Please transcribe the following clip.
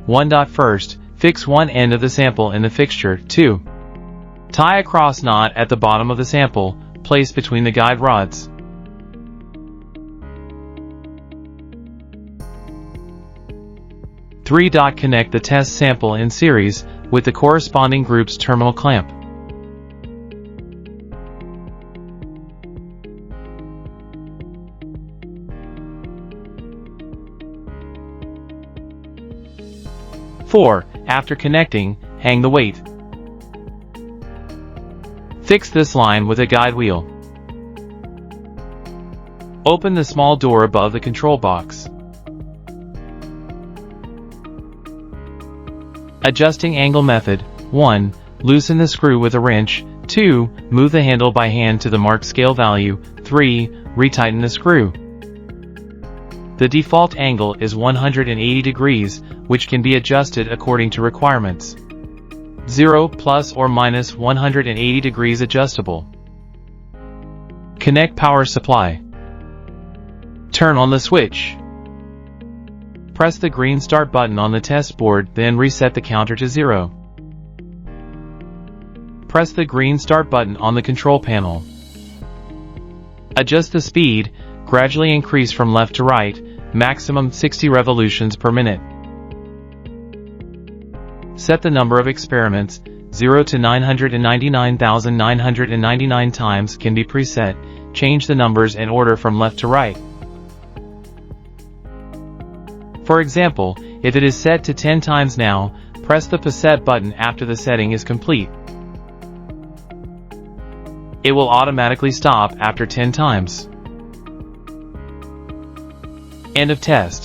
1. First, fix one end of the sample in the fixture. 2. Tie a cross knot at the bottom of the sample, placed between the guide rods. 3. Connect the test sample in series with the corresponding group's terminal clamp. 4. After connecting, hang the weight. Fix this line with a guide wheel. Open the small door above the control box. Adjusting angle method. 1. Loosen the screw with a wrench. 2. Move the handle by hand to the marked scale value. 3. Retighten the screw. The default angle is 180 degrees, which can be adjusted according to requirements. 0 plus or minus 180 degrees adjustable. Connect power supply. Turn on the switch. Press the green start button on the test board, then reset the counter to 0. Press the green start button on the control panel. Adjust the speed, gradually increase from left to right, maximum 60 revolutions per minute. Set the number of experiments, 0 to 999,999 times can be preset. Change the numbers in order from left to right. For example, if it is set to 10 times now, press the preset button after the setting is complete. It will automatically stop after 10 times. End of test.